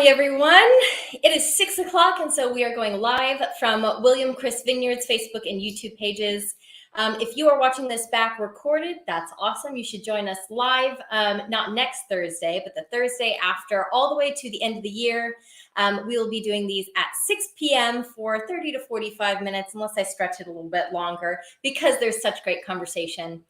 everyone. It is 6 o'clock, and so we are going live from William Chris Vineyard's Facebook and YouTube pages. If you are watching this back recorded, that's awesome. You should join us live, not next Thursday, but the Thursday after, all the way to the end of the year. We will be doing these at 6 p.m. for 30 to 45 minutes, unless I stretch it a little bit longer, because there's such great conversation.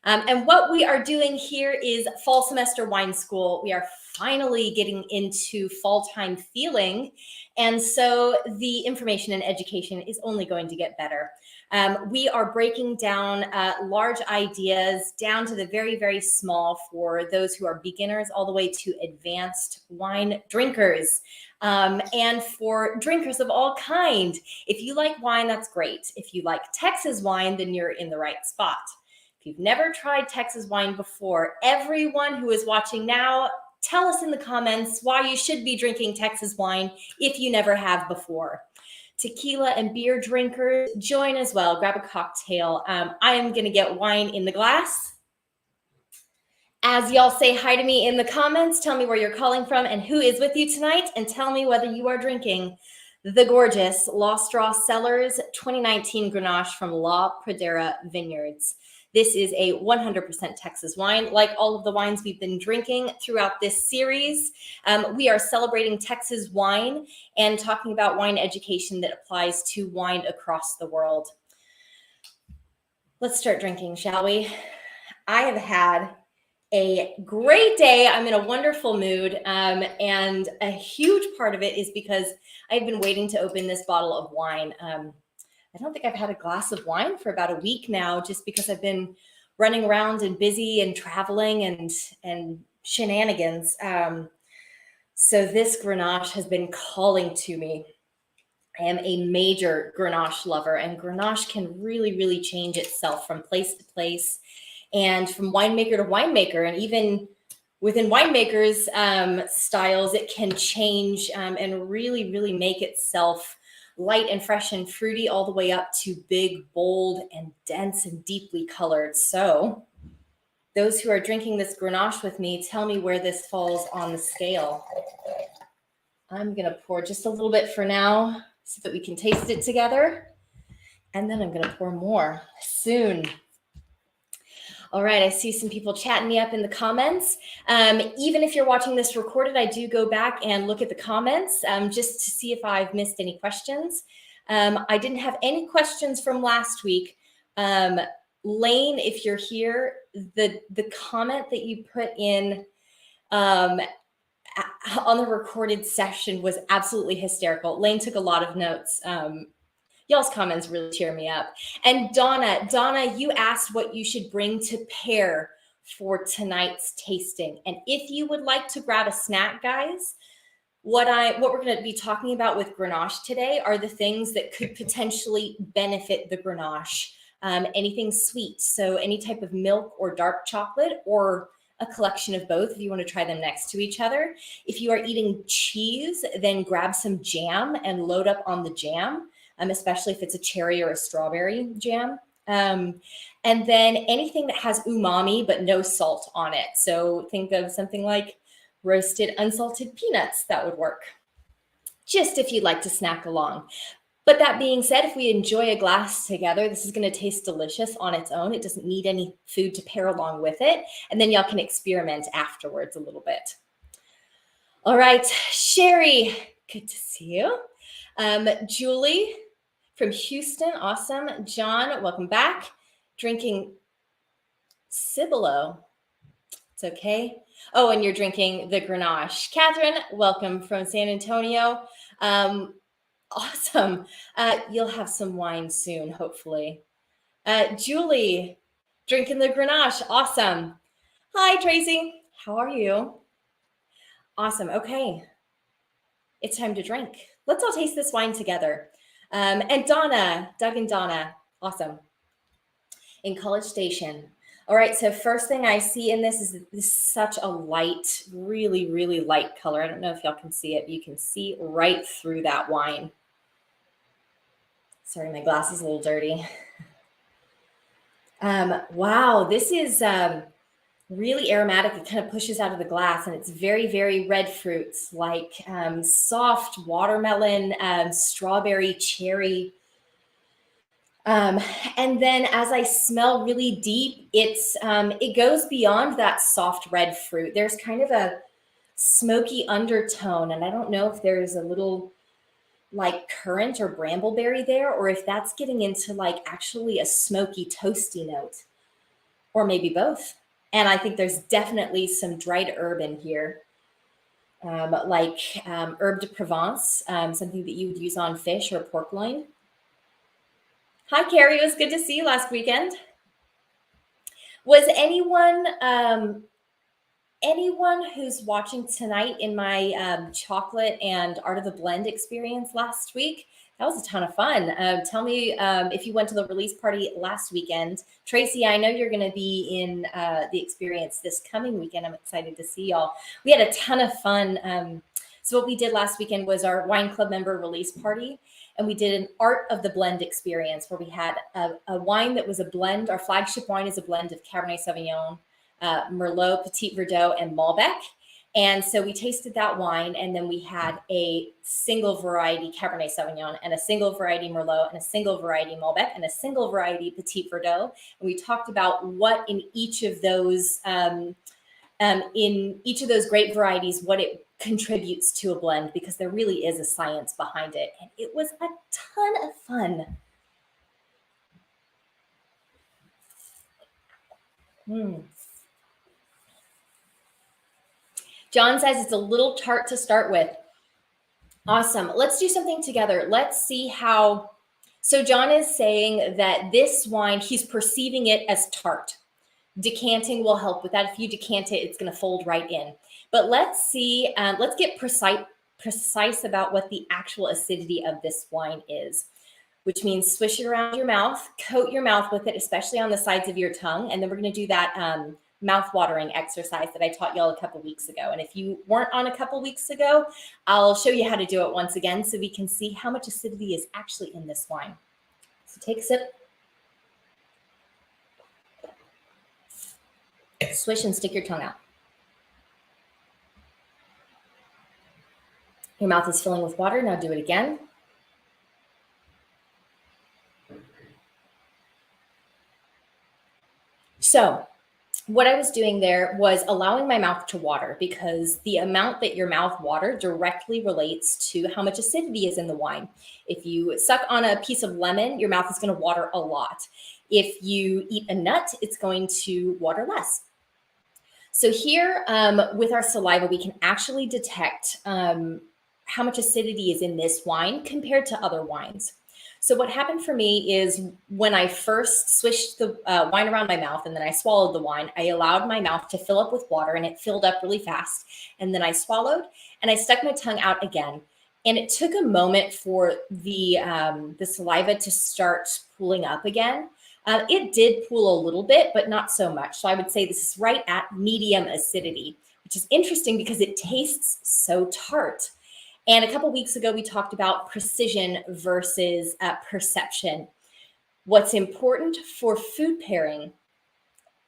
And what we are doing here is fall semester wine school. We are finally getting into fall time feeling. And so the information and education is only going to get better. We are breaking down large ideas down to the very, very small for those who are beginners all the way to advanced wine drinkers. And for drinkers of all kind. If you like wine, that's great. If you like Texas wine, then you're in the right spot. If you've never tried Texas wine before, everyone who is watching now, tell us in the comments why you should be drinking Texas wine if you never have before. Tequila and beer drinkers, join as well. Grab a cocktail. I am going to get wine in the glass. As y'all say hi to me in the comments, tell me where you're calling from and who is with you tonight, and tell me whether you are drinking the gorgeous Lost Draw Cellars 2019 Grenache from Pradera Vineyards. This is a 100% Texas wine. Like all of the wines we've been drinking throughout this series, we are celebrating Texas wine and talking about wine education that applies to wine across the world. Let's start drinking, shall we? I have had a great day. I'm in a wonderful mood, and a huge part of it is because I've been waiting to open this bottle of wine. I don't think I've had a glass of wine for about a week now, just because I've been running around and busy and traveling and shenanigans. So this Grenache has been calling to me. I am a major Grenache lover, and Grenache can really, really change itself from place to place and from winemaker to winemaker. And even within winemakers' styles, it can change and really, really make itself light and fresh and fruity, all the way up to big, bold, and dense and deeply colored. So those who are drinking this Grenache with me, tell me where this falls on the scale. I'm going to pour just a little bit for now so that we can taste it together. And then I'm going to pour more soon. All right, I see some people chatting me up in the comments. Even if you're watching this recorded, I do go back and look at the comments just to see if I've missed any questions. I didn't have any questions from last week. Lane, if you're here, the comment that you put in on the recorded session was absolutely hysterical. Lane took a lot of notes. Y'all's comments really cheer me up. And Donna, you asked what you should bring to pair for tonight's tasting. And if you would like to grab a snack, guys, what we're going to be talking about with Grenache today are the things that could potentially benefit the Grenache. Anything sweet, so any type of milk or dark chocolate, or a collection of both if you want to try them next to each other. If you are eating cheese, then grab some jam and load up on the jam. Especially if it's a cherry or a strawberry jam. And then anything that has umami but no salt on it. So think of something like roasted unsalted peanuts. That would work. Just if you'd like to snack along. But that being said, if we enjoy a glass together, this is going to taste delicious on its own. It doesn't need any food to pair along with it. And then y'all can experiment afterwards a little bit. All right, Sherry, good to see you. Julie from Houston, awesome. John, welcome back. Drinking Cibolo. It's okay. Oh, and you're drinking the Grenache. Catherine, welcome from San Antonio. Awesome. You'll have some wine soon, hopefully. Julie, drinking the Grenache. Awesome. Hi, Tracy. How are you? Awesome. Okay. It's time to drink. Let's all taste this wine together. And Donna, Doug and Donna, awesome. In College Station. All right, so first thing I see in this is such a light, really, really light color. I don't know if y'all can see it, but you can see right through that wine. Sorry, my glass is a little dirty. Wow, this is really aromatic. It kind of pushes out of the glass, and it's very, very red fruits like soft watermelon, strawberry, cherry. And then as I smell really deep, it goes beyond that soft red fruit. There's kind of a smoky undertone, and I don't know if there's a little like currant or brambleberry there, or if that's getting into like actually a smoky toasty note, or maybe both. And I think there's definitely some dried herb in here, like herb de Provence, something that you would use on fish or pork loin. Hi, Carrie. It was good to see you last weekend. Was anyone who's watching tonight in my chocolate and Art of the Blend experience last week? That was a ton of fun. Tell me if you went to the release party last weekend. Tracy, I know you're going to be in the experience this coming weekend. I'm excited to see y'all. We had a ton of fun. So what we did last weekend was our wine club member release party. And we did an Art of the Blend experience where we had a wine that was a blend. Our flagship wine is a blend of Cabernet Sauvignon, Merlot, Petit Verdot, and Malbec. And so we tasted that wine, and then we had a single variety Cabernet Sauvignon and a single variety Merlot and a single variety Malbec and a single variety Petit Verdot. And we talked about what in each of those grape varieties, what it contributes to a blend, because there really is a science behind it. And it was a ton of fun. John says it's a little tart to start with. Awesome. Let's do something together. Let's see how. So John is saying that this wine, he's perceiving it as tart. Decanting will help with that. If you decant it, it's going to fold right in. But let's see. Let's get precise about what the actual acidity of this wine is, which means swish it around your mouth, coat your mouth with it, especially on the sides of your tongue. And then we're going to do that mouth-watering exercise that I taught y'all a couple weeks ago. And if you weren't on a couple weeks ago, I'll show you how to do it once again so we can see how much acidity is actually in this wine. So take a sip. Swish and stick your tongue out. Your mouth is filling with water. Now do it again. So what I was doing there was allowing my mouth to water, because the amount that your mouth water directly relates to how much acidity is in the wine. If you suck on a piece of lemon, your mouth is going to water a lot. If you eat a nut, it's going to water less. So here with our saliva, we can actually detect how much acidity is in this wine compared to other wines. So what happened for me is when I first swished the wine around my mouth and then I swallowed the wine, I allowed my mouth to fill up with water, and it filled up really fast. And then I swallowed and I stuck my tongue out again. And it took a moment for the saliva to start pooling up again. It did pool a little bit, but not so much. So I would say this is right at medium acidity, which is interesting because it tastes so tart. And a couple weeks ago, we talked about precision versus perception. What's important for food pairing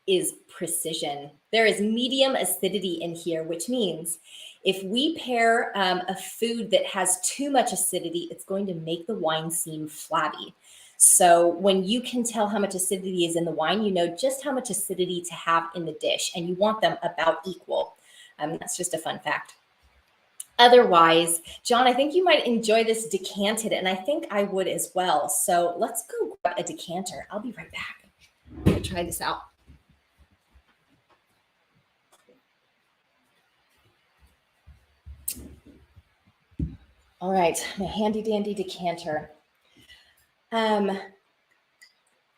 is precision. There is medium acidity in here, which means if we pair a food that has too much acidity, it's going to make the wine seem flabby. So when you can tell how much acidity is in the wine, you know just how much acidity to have in the dish, and you want them about equal. That's just a fun fact. Otherwise, John, I think you might enjoy this decanted, and I think I would as well. So let's go grab a decanter. I'll be right back. I'm going to try this out. All right, my handy dandy decanter.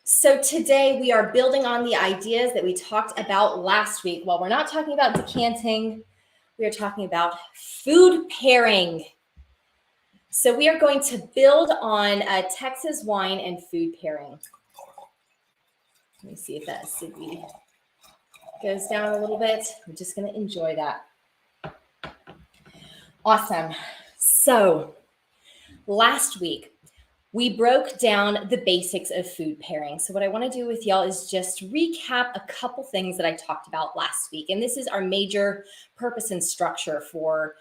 So today we are building on the ideas that we talked about last week. While we're not talking about decanting, we are talking about food pairing. So we are going to build on Texas wine and food pairing. Let me see if that acidity goes down a little bit. I'm just going to enjoy that. Awesome. So last week, we broke down the basics of food pairing. So what I want to do with y'all is just recap a couple things that I talked about last week. And this is our major purpose and structure for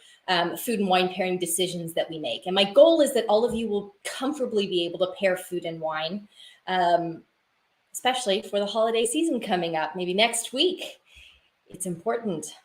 food and wine pairing decisions that we make. And my goal is that all of you will comfortably be able to pair food and wine, especially for the holiday season coming up, maybe next week. It's important.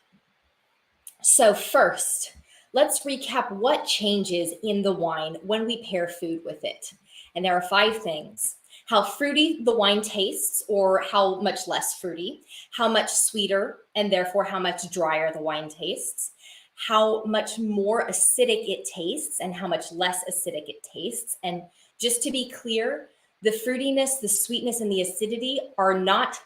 So first, let's recap what changes in the wine when we pair food with it. And there are 5 things: how fruity the wine tastes, or how much less fruity, how much sweeter, and therefore how much drier the wine tastes, how much more acidic it tastes, and how much less acidic it tastes. And just to be clear, the fruitiness, the sweetness, and the acidity are not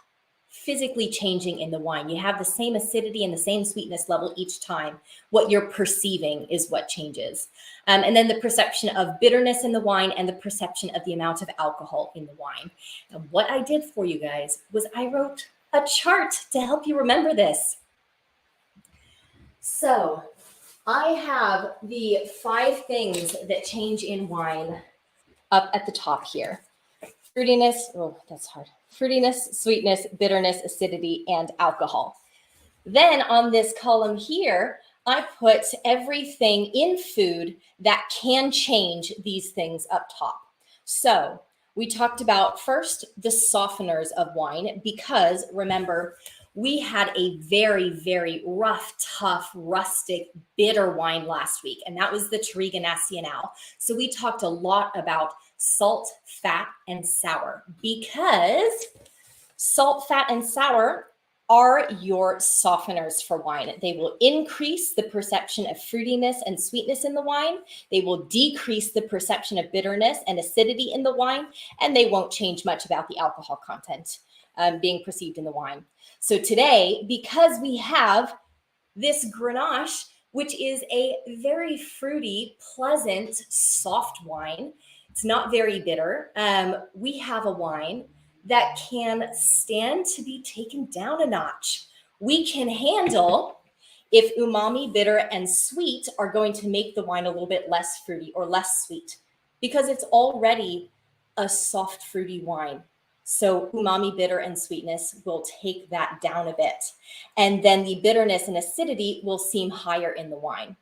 physically changing in the wine. You have the same acidity and the same sweetness level each time. What you're perceiving is what changes. And then the perception of bitterness in the wine and the perception of the amount of alcohol in the wine. And what I did for you guys was I wrote a chart to help you remember this. So I have the 5 things that change in wine up at the top here. Fruitiness, oh, that's hard. Fruitiness, sweetness, bitterness, acidity, and alcohol. Then on this column here, I put everything in food that can change these things up top. So we talked about first the softeners of wine, because remember, we had a very, very rough, tough, rustic, bitter wine last week, and that was the Touriga Nacional. So we talked a lot about salt, fat, and sour, because salt, fat, and sour are your softeners for wine. They will increase the perception of fruitiness and sweetness in the wine. They will decrease the perception of bitterness and acidity in the wine, and they won't change much about the alcohol content being perceived in the wine. So today, because we have this Grenache, which is a very fruity, pleasant, soft wine, it's not very bitter. We have a wine that can stand to be taken down a notch. We can handle if umami, bitter, and sweet are going to make the wine a little bit less fruity or less sweet, because it's already a soft, fruity wine. So umami, bitter, and sweetness will take that down a bit. And then the bitterness and acidity will seem higher in the wine.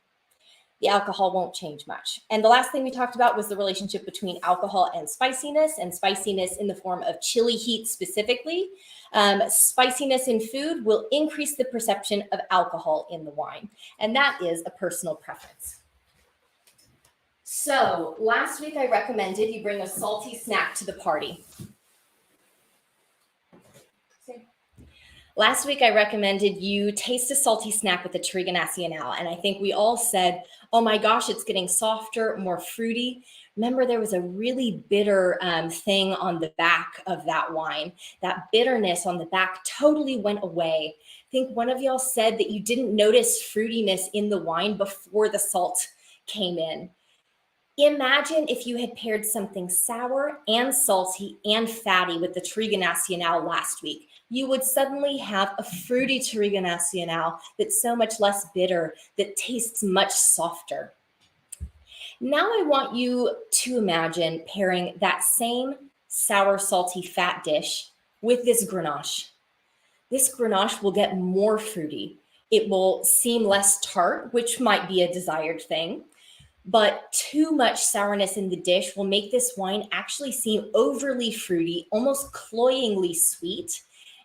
The alcohol won't change much. And the last thing we talked about was the relationship between alcohol and spiciness in the form of chili heat specifically. Spiciness in food will increase the perception of alcohol in the wine. And that is a personal preference. So last week I recommended you bring a salty snack to the party. Last week, I recommended you taste a salty snack with the Touriga Nacional, and I think we all said, oh my gosh, it's getting softer, more fruity. Remember, there was a really bitter thing on the back of that wine. That bitterness on the back totally went away. I think one of y'all said that you didn't notice fruitiness in the wine before the salt came in. Imagine if you had paired something sour and salty and fatty with the Touriga Nacional last week. You would suddenly have a fruity Touriga Nacional that's so much less bitter, that tastes much softer. Now I want you to imagine pairing that same sour, salty, fat dish with this Grenache. This Grenache will get more fruity. It will seem less tart, which might be a desired thing. But too much sourness in the dish will make this wine actually seem overly fruity, almost cloyingly sweet,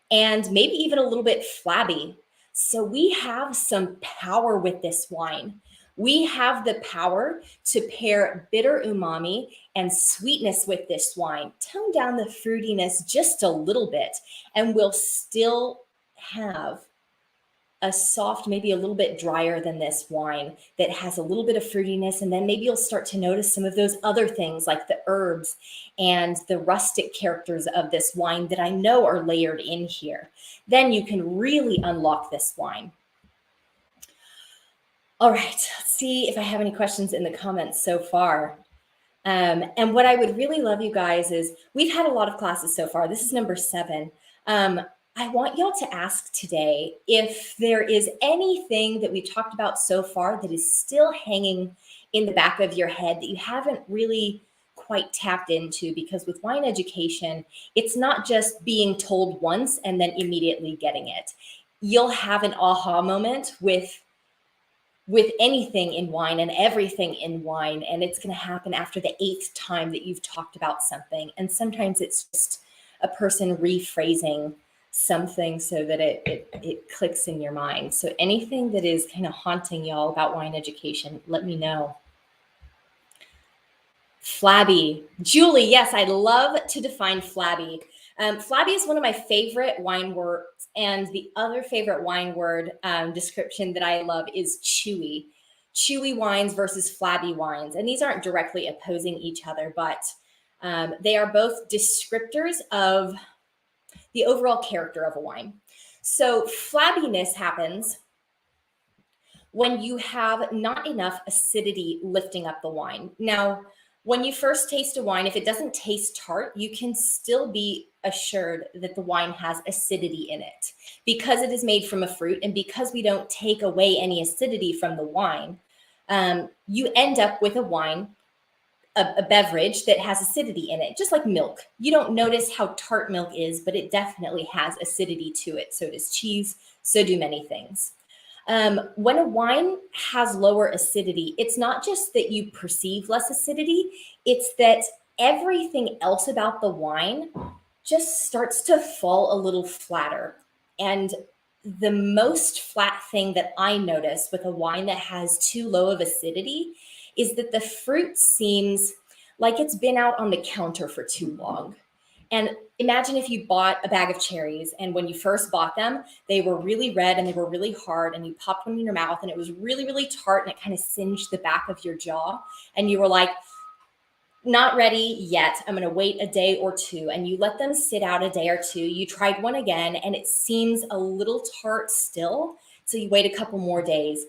and maybe even a little bit flabby. So we have some power with this wine. We have the power to pair bitter umami and sweetness with this wine. Tone down the fruitiness just a little bit, and we'll still have a soft, maybe a little bit drier than this wine that has a little bit of fruitiness. And then maybe you'll start to notice some of those other things like the herbs and the rustic characters of this wine that I know are layered in here. Then you can really unlock this wine. All right, let's see if I have any questions in the comments so far. And what I would really love, you guys, is we've had a lot of classes so far. This is number 7. I want y'all to ask today if there is anything that we've talked about so far that is still hanging in the back of your head that you haven't really quite tapped into, because with wine education, it's not just being told once and then immediately getting it. You'll have an aha moment with anything in wine and everything in wine, and it's going to happen after the 8th time that you've talked about something. And sometimes it's just a person rephrasing something so that it clicks in your mind. So anything that is kind of haunting y'all about wine education, let me know. Flabby. Julie, yes, I love to define flabby. Flabby is one of my favorite wine words, and the other favorite wine word description that I love is chewy. Chewy wines versus flabby wines. And these aren't directly opposing each other, but they are both descriptors of the overall character of a wine. So flabbiness happens when you have not enough acidity lifting up the wine. Now, when you first taste a wine, if it doesn't taste tart, you can still be assured that the wine has acidity in it. Because it is made from a fruit, and because we don't take away any acidity from the wine, you end up with a wine, a beverage that has acidity in it, just like milk. You don't notice how tart milk is, but it definitely has acidity to it. So does cheese, so do many things. When a wine has lower acidity, it's not just that you perceive less acidity, it's that everything else about the wine just starts to fall a little flatter. And the most flat thing that I notice with a wine that has too low of acidity is that the fruit seems like it's been out on the counter for too long. And imagine if you bought a bag of cherries, and when you first bought them, they were really red and they were really hard, and you popped one in your mouth and it was really, really tart, and it kind of singed the back of your jaw. And you were like, not ready yet. I'm going to wait a day or two. And you let them sit out a day or two. You tried one again and it seems a little tart still. So you wait a couple more days.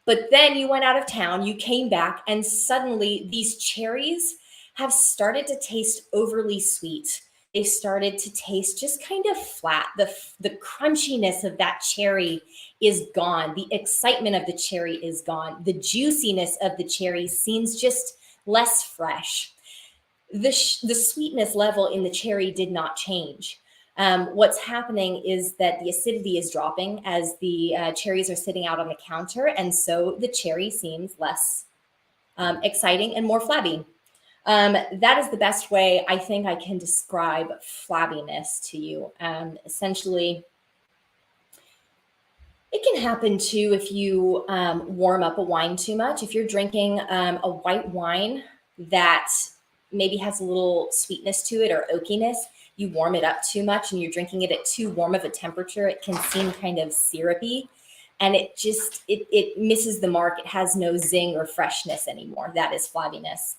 But then you went out of town, you came back, and suddenly these cherries have started to taste overly sweet. They started to taste just kind of flat. The crunchiness of that cherry is gone. The excitement of the cherry is gone. The juiciness of the cherry seems just less fresh. The sweetness level in the cherry did not change. What's happening is that the acidity is dropping as the cherries are sitting out on the counter, and so the cherry seems less exciting and more flabby. That is the best way I think I can describe flabbiness to you. Essentially, it can happen too if you warm up a wine too much. If you're drinking a white wine that maybe has a little sweetness to it or oakiness, you warm it up too much and you're drinking it at too warm of a temperature, it can seem kind of syrupy, and it misses the mark. It has no zing or freshness anymore. That is flabbiness.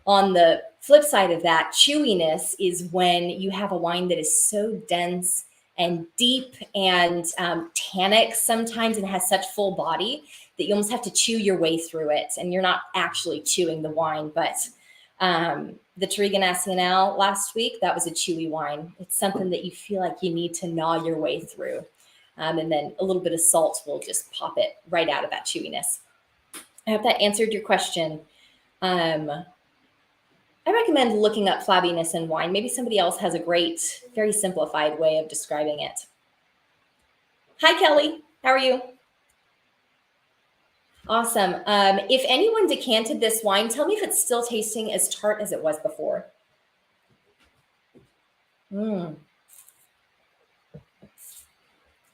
On the flip side of that, chewiness is when you have a wine that is so dense and deep and tannic sometimes, and has such full body that you almost have to chew your way through it, and you're not actually chewing the wine. But the Touriga Nacional last week, that was a chewy wine. It's something that you feel like you need to gnaw your way through. And then a little bit of salt will just pop it right out of that chewiness. I hope that answered your question. I recommend looking up flabbiness in wine. Maybe somebody else has a great, very simplified way of describing it. Hi, Kelly. How are you? Awesome. If anyone decanted this wine, tell me if it's still tasting as tart as it was before. I'm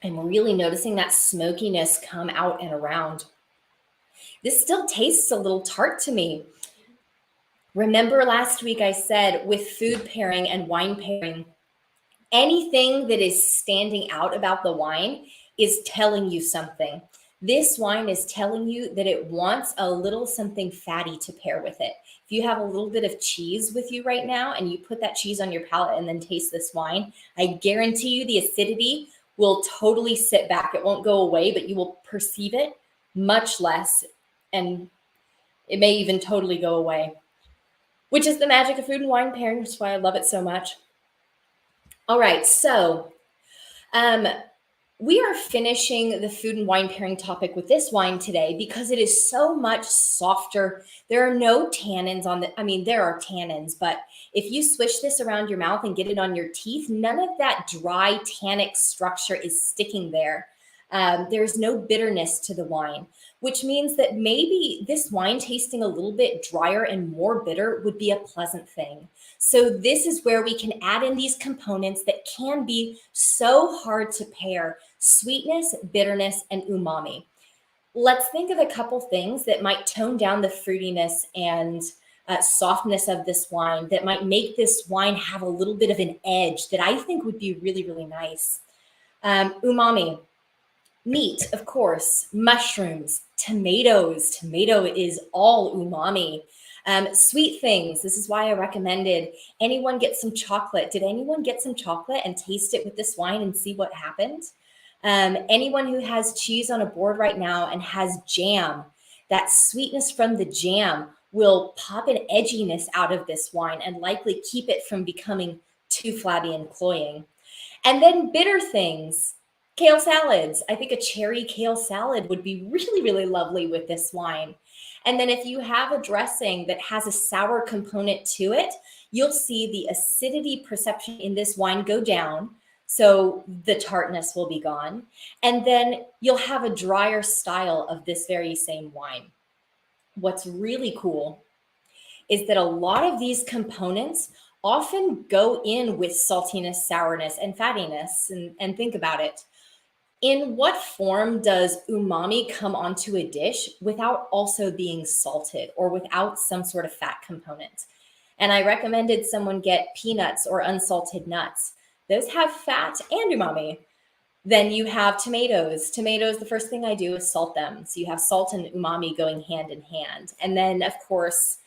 really noticing that smokiness come out and around. This still tastes a little tart to me. Remember last week I said with food pairing and wine pairing, anything that is standing out about the wine is telling you something. This wine is telling you that it wants a little something fatty to pair with it. If you have a little bit of cheese with you right now and you put that cheese on your palate and then taste this wine, I guarantee you the acidity will totally sit back. It won't go away, but you will perceive it much less, and it may even totally go away, which is the magic of food and wine pairing, which is why I love it so much. All right, so We are finishing the food and wine pairing topic with this wine today because it is so much softer. There are no tannins on the, I mean, there are tannins, but if you swish this around your mouth and get it on your teeth, none of that dry tannic structure is sticking there. There's no bitterness to the wine, which means that maybe this wine tasting a little bit drier and more bitter would be a pleasant thing. So this is where we can add in these components that can be so hard to pair: sweetness, bitterness, and umami. Let's think of a couple things that might tone down the fruitiness and softness of this wine, that might make this wine have a little bit of an edge that I think would be really, really nice. Umami. Meat, of course, mushrooms, tomatoes. Tomato is all umami. Sweet things. This is why I recommended anyone get some chocolate. Did anyone get some chocolate and taste it with this wine and see what happened? Anyone who has cheese on a board right now and has jam, that sweetness from the jam will pop an edginess out of this wine and likely keep it from becoming too flabby and cloying. And then bitter things. Kale salads. I think a cherry kale salad would be really, really lovely with this wine. And then if you have a dressing that has a sour component to it, you'll see the acidity perception in this wine go down. So the tartness will be gone. And then you'll have a drier style of this very same wine. What's really cool is that a lot of these components often go in with saltiness, sourness, and fattiness. And think about it. In what form does umami come onto a dish without also being salted or without some sort of fat component? And I recommended someone get peanuts or unsalted nuts. Those have fat and umami. Then you have tomatoes. Tomatoes, the first thing I do is salt them. So you have salt and umami going hand in hand. And then, of course,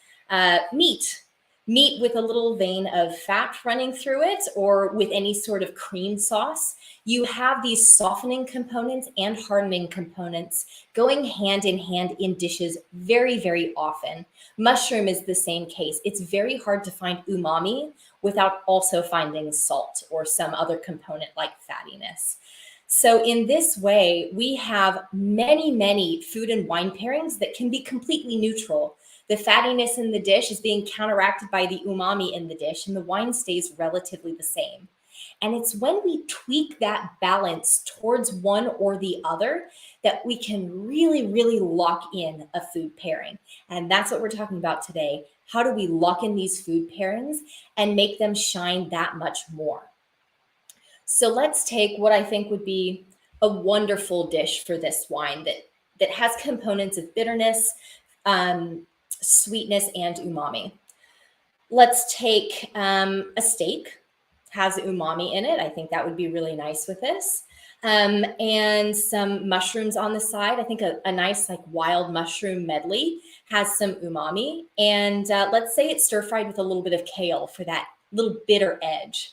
meat. Meat with a little vein of fat running through it, or with any sort of cream sauce. You have these softening components and hardening components going hand in hand in dishes very, very often. Mushroom is the same case. It's very hard to find umami without also finding salt or some other component like fattiness. So in this way, we have many, many food and wine pairings that can be completely neutral. The fattiness in the dish is being counteracted by the umami in the dish, and the wine stays relatively the same. And it's when we tweak that balance towards one or the other that we can really, really lock in a food pairing. And that's what we're talking about today. How do we lock in these food pairings and make them shine that much more? So let's take what I think would be a wonderful dish for this wine that has components of bitterness, sweetness, and umami. Let's take a steak, has umami in it. I think that would be really nice with this. And some mushrooms on the side. I think a nice like wild mushroom medley has some umami. And let's say it's stir fried with a little bit of kale for that little bitter edge.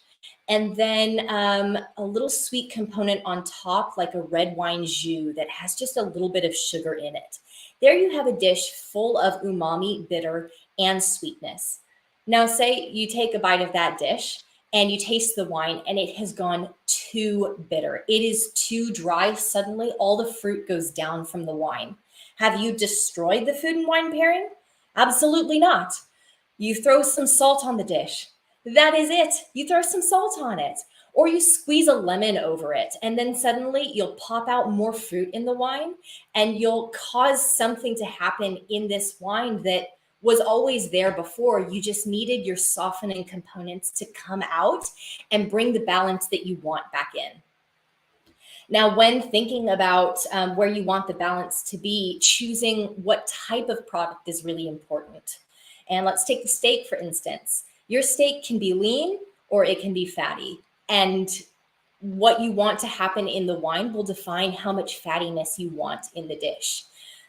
And then a little sweet component on top, like a red wine jus that has just a little bit of sugar in it. There you have a dish full of umami, bitter, and sweetness. Now, say you take a bite of that dish and you taste the wine and it has gone too bitter. It is too dry. Suddenly, all the fruit goes down from the wine. Have you destroyed the food and wine pairing? Absolutely not. You throw some salt on the dish. That is it. You throw some salt on it, or you squeeze a lemon over it, and then suddenly you'll pop out more fruit in the wine, and you'll cause something to happen in this wine that was always there before. You just needed your softening components to come out and bring the balance that you want back in. Now, when thinking about where you want the balance to be, choosing what type of product is really important. And let's take the steak, for instance. Your steak can be lean or it can be fatty. And what you want to happen in the wine will define how much fattiness you want in the dish.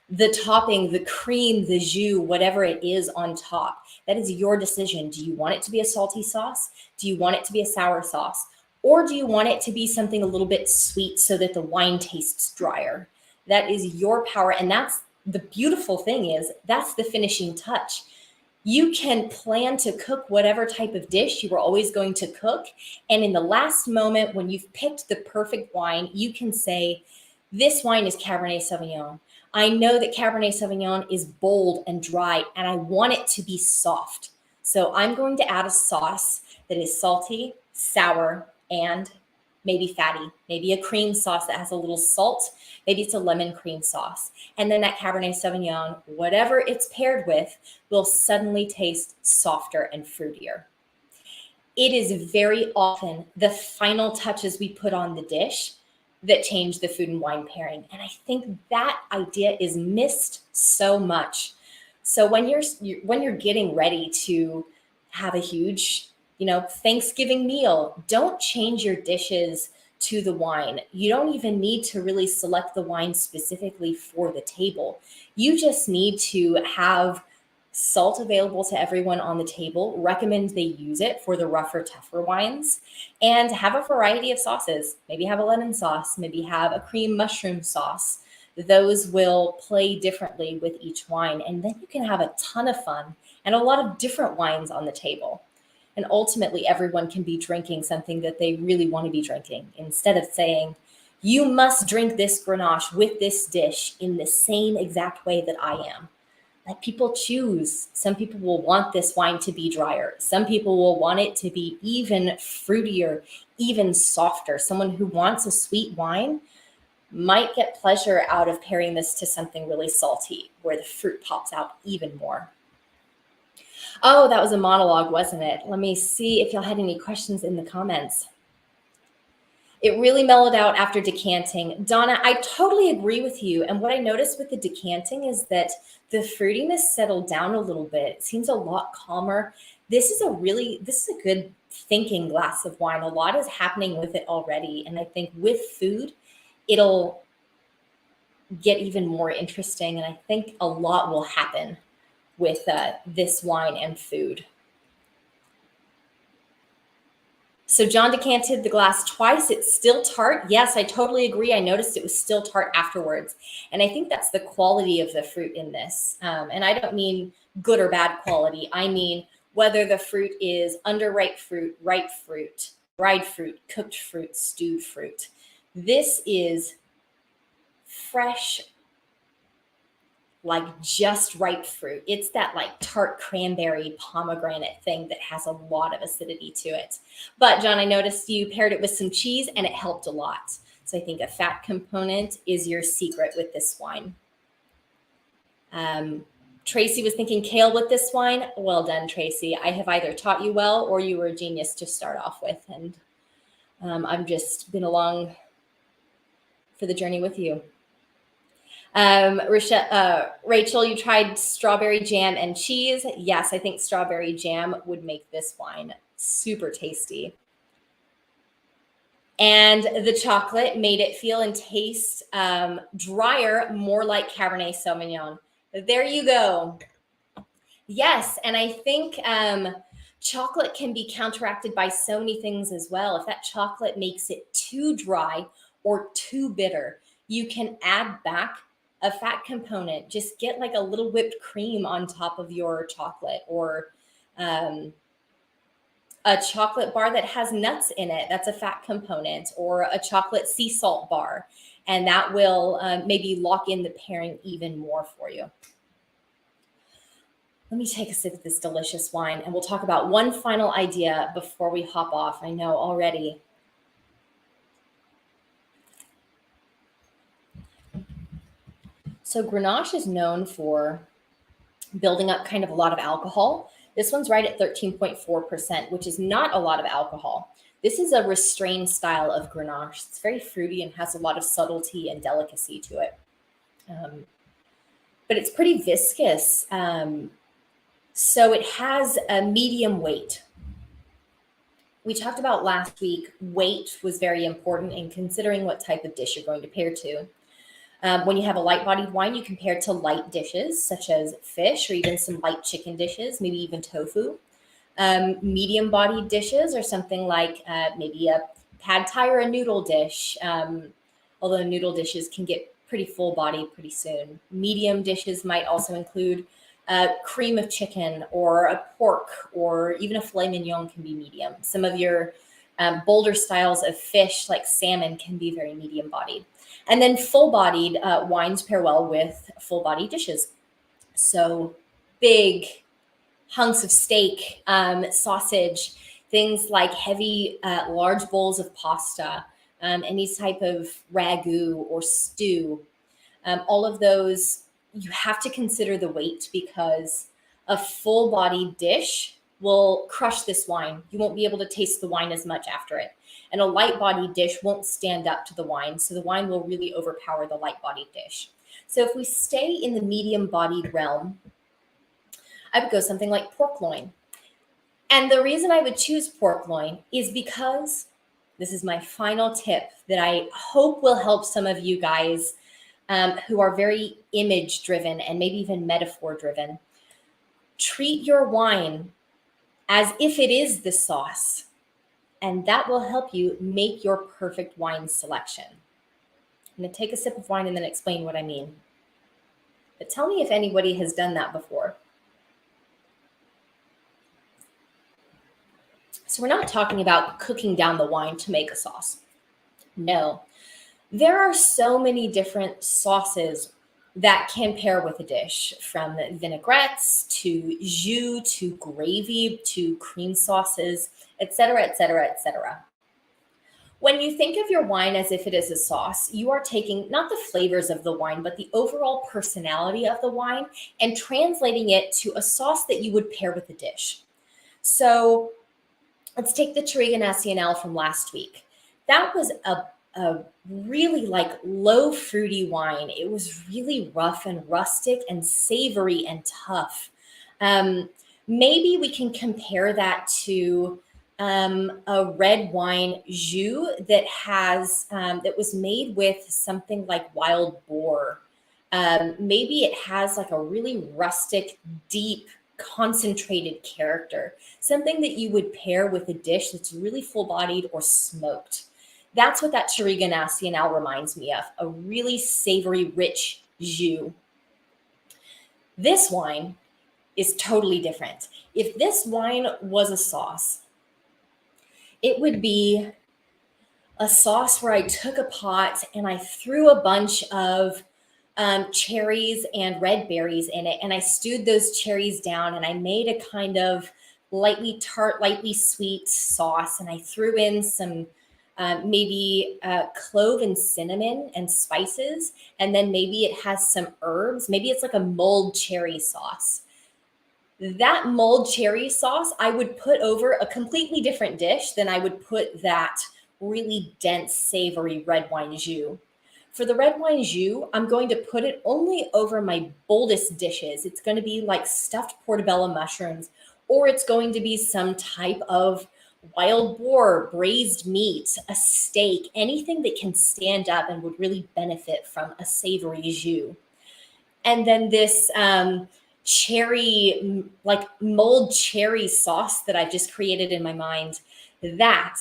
The topping, the cream, the jus, whatever it is on top, that is your decision. Do you want it to be a salty sauce? Do you want it to be a sour sauce? Or do you want it to be something a little bit sweet so that the wine tastes drier? That is your power. And that's the beautiful thing, is that's the finishing touch. You can plan to cook whatever type of dish you were always going to cook. And in the last moment, when you've picked the perfect wine, you can say, this wine is Cabernet Sauvignon. I know that Cabernet Sauvignon is bold and dry, and I want it to be soft. So I'm going to add a sauce that is salty, sour, and maybe fatty, maybe a cream sauce that has a little salt. Maybe it's a lemon cream sauce. And then that Cabernet Sauvignon, whatever it's paired with, will suddenly taste softer and fruitier. It is very often the final touches we put on the dish that change the food and wine pairing. And I think that idea is missed so much. So when you're getting ready to have a huge, Thanksgiving meal, don't change your dishes to the wine. You don't even need to really select the wine specifically for the table. You just need to have salt available to everyone on the table. Recommend they use it for the rougher, tougher wines, and have a variety of sauces. Maybe have a lemon sauce, maybe have a cream mushroom sauce. Those will play differently with each wine. And then you can have a ton of fun and a lot of different wines on the table. And ultimately, everyone can be drinking something that they really want to be drinking, instead of saying, you must drink this Grenache with this dish in the same exact way that I am. Let people choose. Some people will want this wine to be drier. Some people will want it to be even fruitier, even softer. Someone who wants a sweet wine might get pleasure out of pairing this to something really salty, where the fruit pops out even more. Oh, that was a monologue, wasn't it? Let me see if y'all had any questions in the comments. It really mellowed out after decanting. Donna, I totally agree with you. And what I noticed with the decanting is that the fruitiness settled down a little bit. It seems a lot calmer. This is a good thinking glass of wine. A lot is happening with it already. And I think with food, it'll get even more interesting. And I think a lot will happen with this wine and food. So John decanted the glass twice. It's still tart. Yes, I totally agree. I noticed it was still tart afterwards. And I think that's the quality of the fruit in this. And I don't mean good or bad quality. I mean whether the fruit is underripe fruit, ripe fruit, dried fruit, cooked fruit, stewed fruit. This is fresh, like just ripe fruit. It's that like tart cranberry pomegranate thing that has a lot of acidity to it. But John, I noticed you paired it with some cheese and it helped a lot. So I think a fat component is your secret with this wine. Tracy was thinking kale with this wine. Well done, Tracy. I have either taught you well or you were a genius to start off with. And I've just been along for the journey with you. Rachel, you tried strawberry jam and cheese. Yes, I think strawberry jam would make this wine super tasty. And the chocolate made it feel and taste drier, more like Cabernet Sauvignon. There you go. Yes, and I think chocolate can be counteracted by so many things as well. If that chocolate makes it too dry or too bitter, you can add back a fat component. Just get like a little whipped cream on top of your chocolate, or a chocolate bar that has nuts in it. That's a fat component, or a chocolate sea salt bar. And that will maybe lock in the pairing even more for you. Let me take a sip of this delicious wine and we'll talk about one final idea before we hop off. I know already. So Grenache is known for building up kind of a lot of alcohol. This one's right at 13.4%, which is not a lot of alcohol. This is a restrained style of Grenache. It's very fruity and has a lot of subtlety and delicacy to it. But it's pretty viscous. So it has a medium weight. We talked about last week, weight was very important in considering what type of dish you're going to pair to. When you have a light-bodied wine, you can pair to light dishes such as fish or even some light chicken dishes, maybe even tofu. Medium-bodied dishes are something like maybe a pad thai or a noodle dish, although noodle dishes can get pretty full-bodied pretty soon. Medium dishes might also include cream of chicken or a pork or even a filet mignon can be medium. Some of your bolder styles of fish like salmon can be very medium bodied. And then full bodied wines pair well with full bodied dishes. So big hunks of steak, sausage, things like heavy, large bowls of pasta, any type of ragu or stew. All of those, you have to consider the weight because a full bodied dish will crush this wine. You won't be able to taste the wine as much after it. And a light bodied dish won't stand up to the wine. So the wine will really overpower the light bodied dish. So if we stay in the medium bodied realm, I would go something like pork loin. And the reason I would choose pork loin is because this is my final tip that I hope will help some of you guys who are very image driven and maybe even metaphor driven. Treat your wine as if it is the sauce, and that will help you make your perfect wine selection. I'm going to take a sip of wine and then explain what I mean. But tell me if anybody has done that before. So we're not talking about cooking down the wine to make a sauce. No, there are so many different sauces that can pair with a dish, from vinaigrettes to jus to gravy to cream sauces, etc., etc., etc. When you think of your wine as if it is a sauce, you are taking not the flavors of the wine, but the overall personality of the wine and translating it to a sauce that you would pair with a dish. So let's take the Touriga Nacional from last week. That was a really like low fruity wine. It was really rough and rustic and savory and tough. Maybe we can compare that to a red wine jus that has that was made with something like wild boar. Maybe it has like a really rustic, deep, concentrated character, something that you would pair with a dish that's really full-bodied or smoked. That's what that Touriga Nacional reminds me of, a really savory, rich jus. This wine is totally different. If this wine was a sauce, it would be a sauce where I took a pot and I threw a bunch of cherries and red berries in it, and I stewed those cherries down, and I made a kind of lightly tart, lightly sweet sauce, and I threw in some maybe clove and cinnamon and spices, and then maybe it has some herbs. Maybe it's like a mulled cherry sauce. That mulled cherry sauce I would put over a completely different dish than I would put that really dense, savory red wine jus. For the red wine jus, I'm going to put it only over my boldest dishes. It's going to be like stuffed portobello mushrooms, or it's going to be some type of wild boar, braised meat, a steak, anything that can stand up and would really benefit from a savory jus. And then this cherry, like mulled cherry sauce that I've just created in my mind, that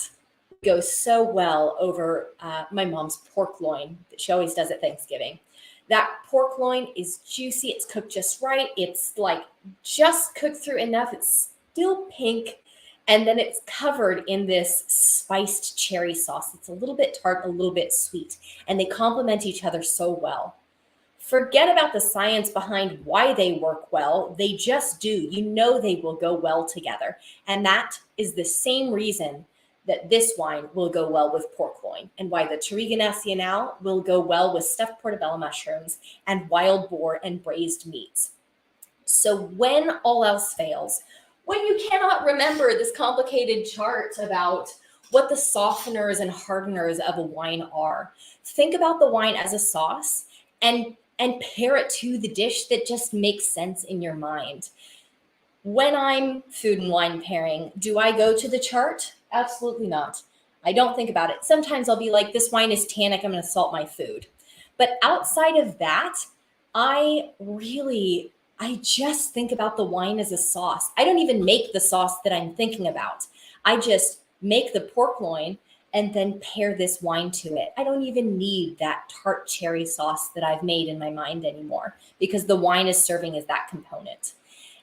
goes so well over my mom's pork loin that she always does at Thanksgiving. That pork loin is juicy. It's cooked just right. It's like just cooked through enough. It's still pink. And then it's covered in this spiced cherry sauce. It's a little bit tart, a little bit sweet, and they complement each other so well. Forget about the science behind why they work well. They just do. You know they will go well together. And that is the same reason that this wine will go well with pork loin, and why the Touriga Nacional will go well with stuffed portobello mushrooms and wild boar and braised meats. So when all else fails, when you cannot remember this complicated chart about what the softeners and hardeners of a wine are, think about the wine as a sauce and pair it to the dish that just makes sense in your mind. When I'm food and wine pairing, do I go to the chart? Absolutely not. I don't think about it. Sometimes I'll be like, this wine is tannic, I'm going to salt my food. But outside of that, I just think about the wine as a sauce. I don't even make the sauce that I'm thinking about. I just make the pork loin, and then pair this wine to it. I don't even need that tart cherry sauce that I've made in my mind anymore because the wine is serving as that component.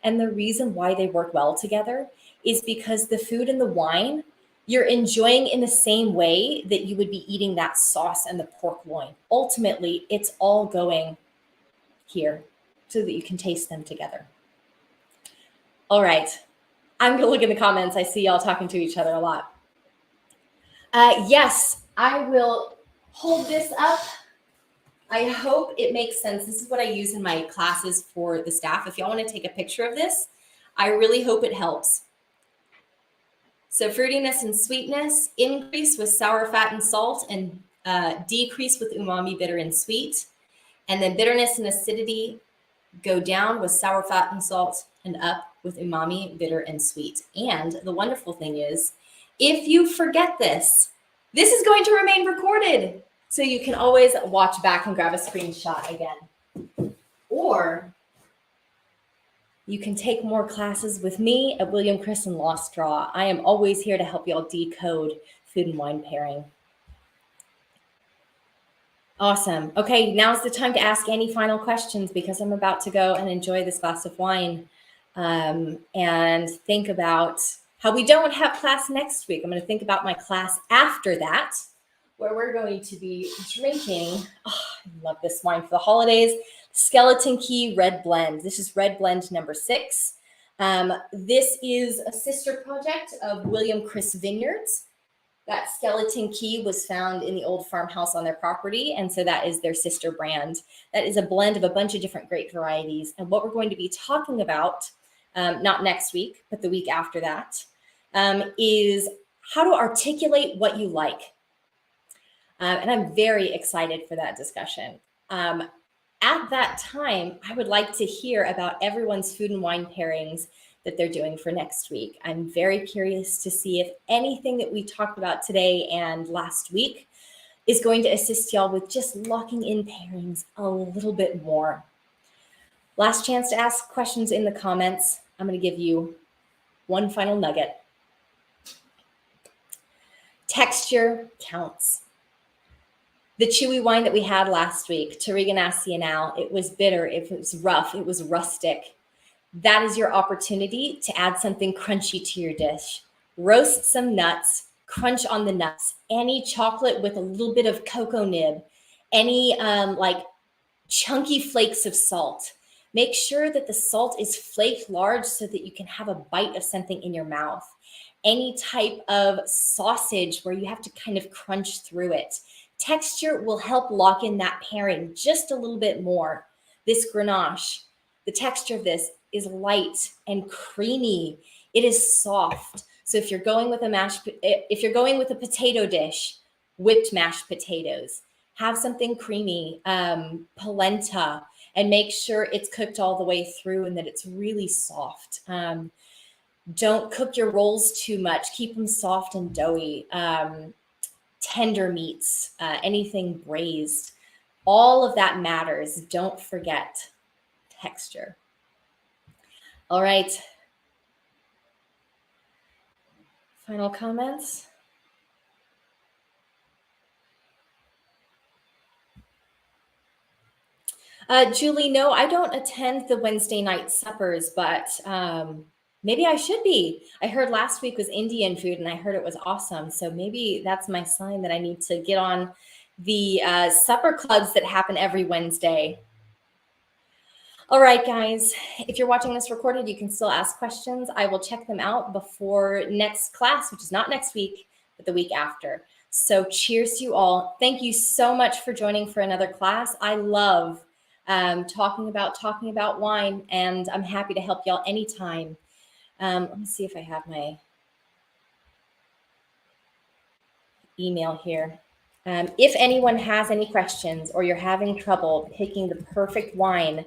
And the reason why they work well together is because the food and the wine you're enjoying in the same way that you would be eating that sauce and the pork loin. Ultimately, it's all going here so that you can taste them together. All right. I'm going to look in the comments. I see y'all talking to each other a lot. Yes, I will hold this up. I hope it makes sense. This is what I use in my classes for the staff. If y'all want to take a picture of this, I really hope it helps. So fruitiness and sweetness increase with sour, fat, and salt, and decrease with umami, bitter, and sweet. And then bitterness and acidity go down with sour, fat, and salt, and up with umami, bitter, and sweet. And the wonderful thing is, if you forget this, this is going to remain recorded. So you can always watch back and grab a screenshot again. Or you can take more classes with me at William Chris and Lost Draw. I am always here to help y'all decode food and wine pairing. Awesome. Okay, now's the time to ask any final questions because I'm about to go and enjoy this glass of wine and think about how we don't have class next week. I'm going to think about my class after that, where we're going to be drinking. Oh, I love this wine for the holidays. Skeleton Key Red Blend. This is Red Blend number 6. This is a sister project of William Chris Vineyards. That Skeleton Key was found in the old farmhouse on their property, and so that is their sister brand. That is a blend of a bunch of different grape varieties. And what we're going to be talking about, not next week, but the week after that, is how to articulate what you like. And I'm very excited for that discussion. At that time, I would like to hear about everyone's food and wine pairings that they're doing for next week. I'm very curious to see if anything that we talked about today and last week is going to assist y'all with just locking in pairings a little bit more. Last chance to ask questions in the comments. I'm going to give you one final nugget. Texture counts. The chewy wine that we had last week, Touriga Nacional, it was bitter, it was rough, it was rustic. That is your opportunity to add something crunchy to your dish. Roast some nuts, crunch on the nuts, any chocolate with a little bit of cocoa nib, any like chunky flakes of salt. Make sure that the salt is flaked large so that you can have a bite of something in your mouth. Any type of sausage where you have to kind of crunch through it. Texture will help lock in that pairing just a little bit more. This Grenache, the texture of this is light and creamy. It is soft. So if you're going with a potato dish, whipped mashed potatoes, have something creamy, polenta, and make sure it's cooked all the way through and that it's really soft. Don't cook your rolls too much. Keep them soft and doughy. Tender meats, anything braised, all of that matters. Don't forget texture. All right. Final comments. Julie, no, I don't attend the Wednesday night suppers, but maybe I should be. I heard last week was Indian food and I heard it was awesome. So maybe that's my sign that I need to get on the supper clubs that happen every Wednesday. All right, guys, if you're watching this recorded, you can still ask questions. I will check them out before next class, which is not next week, but the week after. So cheers to you all. Thank you so much for joining for another class. I love talking about wine, and I'm happy to help y'all anytime. Let me see if I have my email here. If anyone has any questions or you're having trouble picking the perfect wine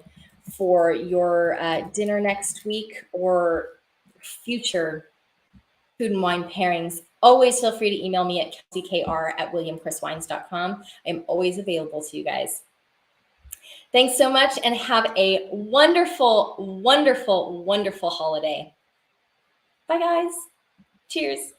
for your dinner next week or future food and wine pairings, always feel free to email me at kelseykr@williamchriswines.com. I'm always available to you guys. Thanks so much and have a wonderful, wonderful, wonderful holiday. Bye, guys. Cheers.